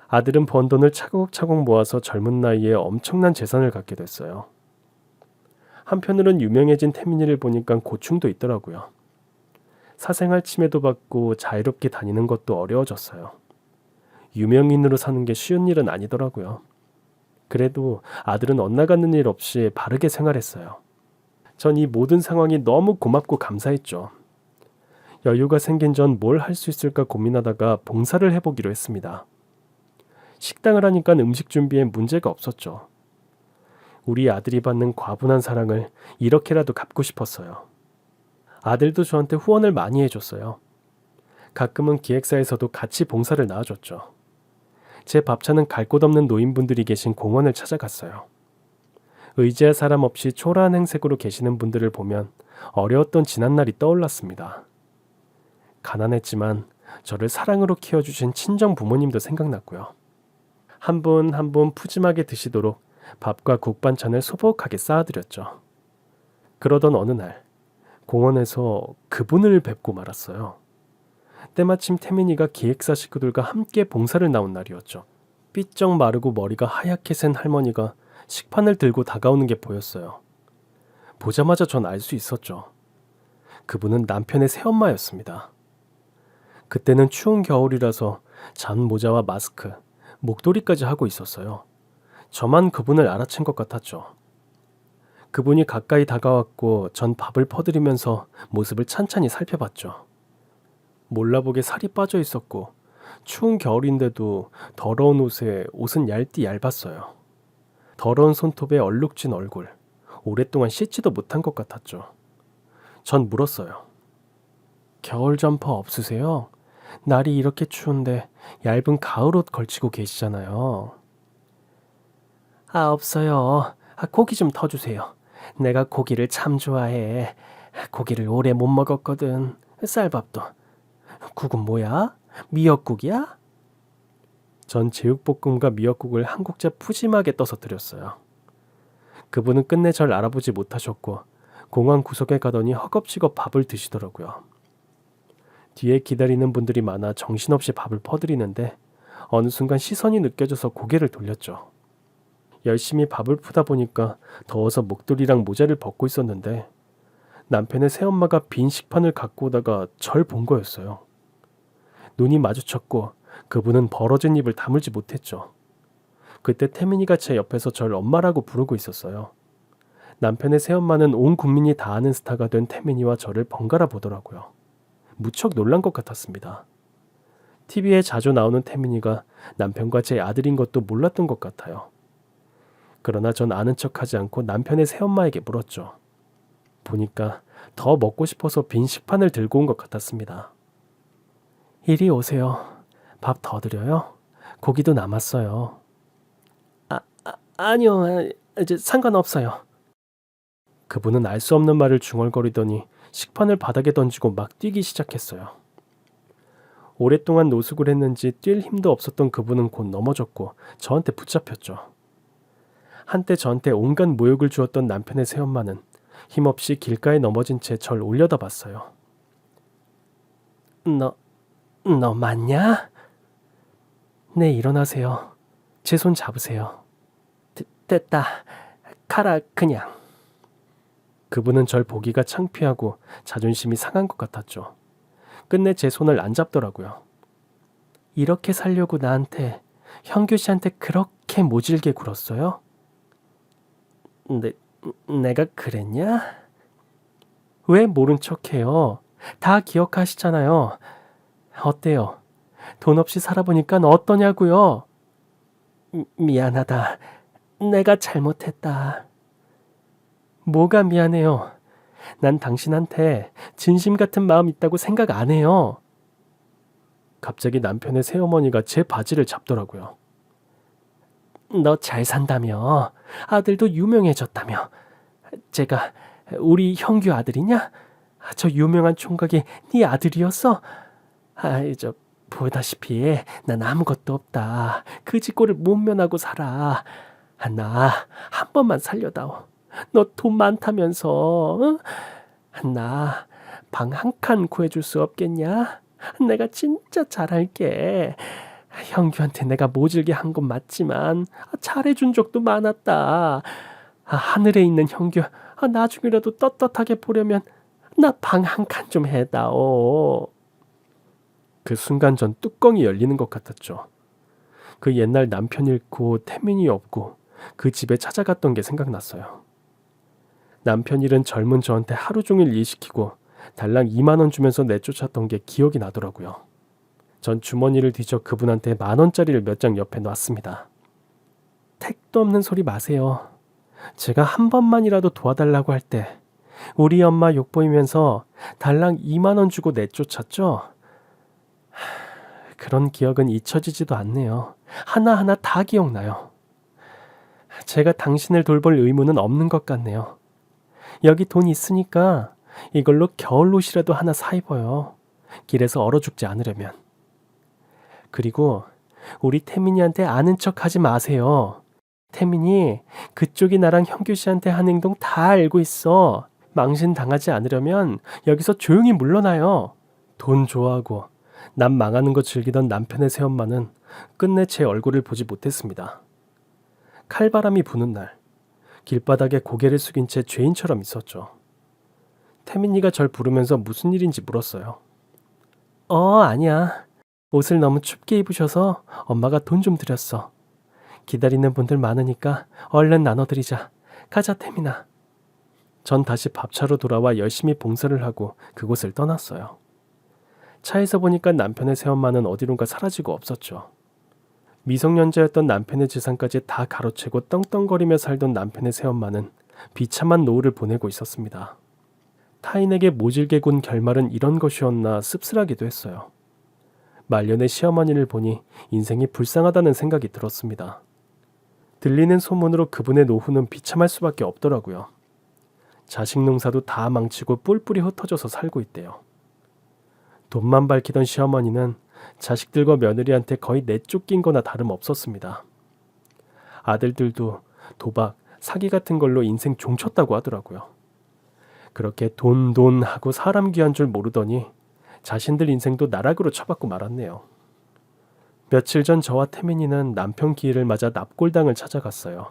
아들은 번 돈을 차곡차곡 모아서 젊은 나이에 엄청난 재산을 갖게 됐어요. 한편으론 유명해진 태민이를 보니까 고충도 있더라고요. 사생활 침해도 받고 자유롭게 다니는 것도 어려워졌어요. 유명인으로 사는 게 쉬운 일은 아니더라고요. 그래도 아들은 엇나가는 일 없이 바르게 생활했어요. 전 이 모든 상황이 너무 고맙고 감사했죠. 여유가 생긴 전 뭘 할 수 있을까 고민하다가 봉사를 해보기로 했습니다. 식당을 하니까 음식 준비에 문제가 없었죠. 우리 아들이 받는 과분한 사랑을 이렇게라도 갚고 싶었어요. 아들도 저한테 후원을 많이 해줬어요. 가끔은 기획사에서도 같이 봉사를 나와줬죠. 제 밥차는 갈 곳 없는 노인분들이 계신 공원을 찾아갔어요. 의지할 사람 없이 초라한 행색으로 계시는 분들을 보면 어려웠던 지난날이 떠올랐습니다. 가난했지만 저를 사랑으로 키워주신 친정 부모님도 생각났고요. 한 분 한 분 푸짐하게 드시도록 밥과 국 반찬을 소복하게 쌓아드렸죠. 그러던 어느 날 공원에서 그분을 뵙고 말았어요. 때마침 태민이가 기획사 식구들과 함께 봉사를 나온 날이었죠. 삐쩍 마르고 머리가 하얗게 센 할머니가 식판을 들고 다가오는 게 보였어요. 보자마자 전 알 수 있었죠. 그분은 남편의 새엄마였습니다. 그때는 추운 겨울이라서 잠 모자와 마스크, 목도리까지 하고 있었어요. 저만 그분을 알아챈 것 같았죠. 그분이 가까이 다가왔고 전 밥을 퍼드리면서 모습을 찬찬히 살펴봤죠. 몰라보게 살이 빠져 있었고 추운 겨울인데도 더러운 옷은 얇디 얇았어요. 더러운 손톱에 얼룩진 얼굴, 오랫동안 씻지도 못한 것 같았죠. 전 물었어요. 겨울 점퍼 없으세요? 날이 이렇게 추운데 얇은 가을옷 걸치고 계시잖아요. 없어요. 고기 좀 더 주세요. 내가 고기를 참 좋아해. 고기를 오래 못 먹었거든. 쌀밥도. 국은 뭐야? 미역국이야? 전 제육볶음과 미역국을 한 국자 푸짐하게 떠서 드렸어요. 그분은 끝내 절 알아보지 못하셨고 공원 구석에 가더니 허겁지겁 밥을 드시더라고요. 뒤에 기다리는 분들이 많아 정신없이 밥을 퍼드리는데 어느 순간 시선이 느껴져서 고개를 돌렸죠. 열심히 밥을 푸다 보니까 더워서 목도리랑 모자를 벗고 있었는데 남편의 새엄마가 빈 식판을 갖고 오다가 절 본 거였어요. 눈이 마주쳤고 그분은 벌어진 입을 다물지 못했죠. 그때 태민이가 제 옆에서 절 엄마라고 부르고 있었어요. 남편의 새엄마는 온 국민이 다 아는 스타가 된 태민이와 저를 번갈아 보더라고요. 무척 놀란 것 같았습니다. TV에 자주 나오는 태민이가 남편과 제 아들인 것도 몰랐던 것 같아요. 그러나 전 아는 척하지 않고 남편의 새엄마에게 물었죠. 보니까 더 먹고 싶어서 빈 식판을 들고 온 것 같았습니다. 이리 오세요. 밥 더 드려요? 고기도 남았어요. 아니요. 이제 상관없어요. 그분은 알 수 없는 말을 중얼거리더니 식판을 바닥에 던지고 막 뛰기 시작했어요. 오랫동안 노숙을 했는지 뛸 힘도 없었던 그분은 곧 넘어졌고 저한테 붙잡혔죠. 한때 저한테 온갖 모욕을 주었던 남편의 새엄마는 힘없이 길가에 넘어진 채 절 올려다봤어요. 너 맞냐? 네, 일어나세요. 제 손 잡으세요. 됐다. 가라 그냥. 그분은 절 보기가 창피하고 자존심이 상한 것 같았죠. 끝내 제 손을 안 잡더라고요. 이렇게 살려고 나한테, 형규 씨한테 그렇게 모질게 굴었어요? 내가 그랬냐? 왜 모른 척해요? 다 기억하시잖아요. 어때요? 돈 없이 살아보니까 어떠냐고요? 미안하다. 내가 잘못했다. 뭐가 미안해요? 난 당신한테 진심 같은 마음 있다고 생각 안 해요. 갑자기 남편의 새어머니가 제 바지를 잡더라고요. 너 잘 산다며? 아들도 유명해졌다며? 제가 우리 형규 아들이냐? 저 유명한 총각이 네 아들이었어? 보다시피 난 아무것도 없다. 그 짓꼴을 못 면하고 살아. 나 한 번만 살려다오. 너 돈 많다면서. 응? 나 방 한 칸 구해줄 수 없겠냐? 내가 진짜 잘할게. 형규한테 내가 모질게 한 건 맞지만 잘해준 적도 많았다. 하늘에 있는 형규 나중이라도 떳떳하게 보려면 나 방 한 칸 좀 해다오. 그 순간 전 뚜껑이 열리는 것 같았죠. 그 옛날 남편 잃고 태민이 없고 그 집에 찾아갔던 게 생각났어요. 남편 잃은 젊은 저한테 하루 종일 일 시키고 달랑 2만 원 주면서 내쫓았던 게 기억이 나더라고요. 전 주머니를 뒤져 그분한테 10,000원짜리를 몇 장 옆에 놨습니다. 택도 없는 소리 마세요. 제가 한 번만이라도 도와달라고 할 때 우리 엄마 욕보이면서 달랑 2만 원 주고 내쫓았죠? 그런 기억은 잊혀지지도 않네요. 하나하나 다 기억나요. 제가 당신을 돌볼 의무는 없는 것 같네요. 여기 돈 있으니까 이걸로 겨울옷이라도 하나 사 입어요. 길에서 얼어 죽지 않으려면. 그리고 우리 태민이한테 아는 척 하지 마세요. 태민이 그쪽이 나랑 형규 씨한테 한 행동 다 알고 있어. 망신 당하지 않으려면 여기서 조용히 물러나요. 돈 좋아하고 남 망하는 거 즐기던 남편의 새엄마는 끝내 제 얼굴을 보지 못했습니다. 칼바람이 부는 날 길바닥에 고개를 숙인 채 죄인처럼 있었죠. 태민이가 절 부르면서 무슨 일인지 물었어요. 아니야. 옷을 너무 춥게 입으셔서 엄마가 돈 좀 드렸어. 기다리는 분들 많으니까 얼른 나눠드리자. 가자 태민아. 전 다시 밥차로 돌아와 열심히 봉사를 하고 그곳을 떠났어요. 차에서 보니까 남편의 새엄마는 어디론가 사라지고 없었죠. 미성년자였던 남편의 재산까지 다 가로채고 떵떵거리며 살던 남편의 새엄마는 비참한 노후를 보내고 있었습니다. 타인에게 모질게 군 결말은 이런 것이었나 씁쓸하기도 했어요. 말년의 시어머니를 보니 인생이 불쌍하다는 생각이 들었습니다. 들리는 소문으로 그분의 노후는 비참할 수밖에 없더라고요. 자식 농사도 다 망치고 뿔뿔이 흩어져서 살고 있대요. 돈만 밝히던 시어머니는 자식들과 며느리한테 거의 내쫓긴 거나 다름없었습니다. 아들들도 도박, 사기 같은 걸로 인생 종쳤다고 하더라고요. 그렇게 돈 하고 사람 귀한 줄 모르더니 자신들 인생도 나락으로 처박고 말았네요. 며칠 전 저와 태민이는 남편 기일을 맞아 납골당을 찾아갔어요.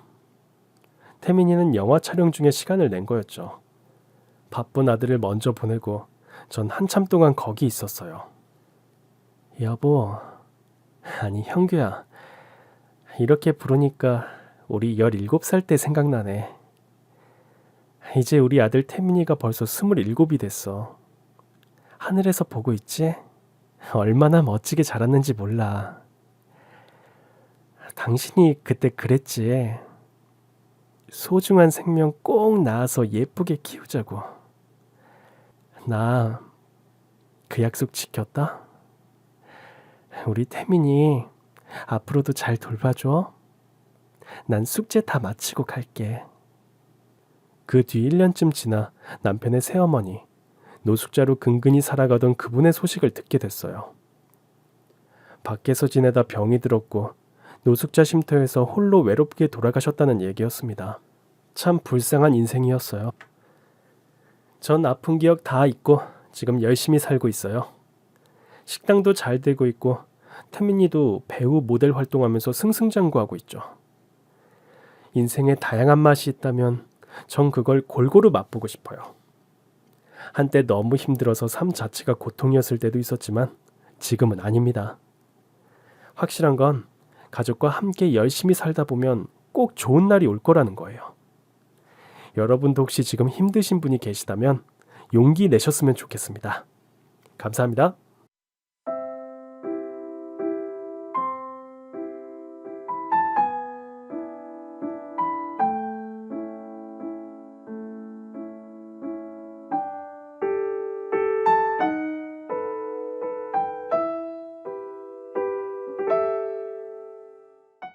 태민이는 영화 촬영 중에 시간을 낸 거였죠. 바쁜 아들을 먼저 보내고 전 한참 동안 거기 있었어요. 여보, 아니 형규야, 이렇게 부르니까 우리 17살 때 생각나네. 이제 우리 아들 태민이가 벌써 27이 됐어. 하늘에서 보고 있지? 얼마나 멋지게 자랐는지 몰라. 당신이 그때 그랬지. 소중한 생명 꼭 낳아서 예쁘게 키우자고. 나 그 약속 지켰다. 우리 태민이 앞으로도 잘 돌봐줘. 난 숙제 다 마치고 갈게. 그 뒤 1년쯤 지나 남편의 새어머니, 노숙자로 근근히 살아가던 그분의 소식을 듣게 됐어요. 밖에서 지내다 병이 들었고 노숙자 쉼터에서 홀로 외롭게 돌아가셨다는 얘기였습니다. 참 불쌍한 인생이었어요. 전 아픈 기억 다 잊고 지금 열심히 살고 있어요. 식당도 잘 되고 있고 태민이도 배우 모델 활동하면서 승승장구하고 있죠. 인생에 다양한 맛이 있다면 전 그걸 골고루 맛보고 싶어요. 한때 너무 힘들어서 삶 자체가 고통이었을 때도 있었지만 지금은 아닙니다. 확실한 건 가족과 함께 열심히 살다 보면 꼭 좋은 날이 올 거라는 거예요. 여러분도 혹시 지금 힘드신 분이 계시다면 용기 내셨으면 좋겠습니다. 감사합니다.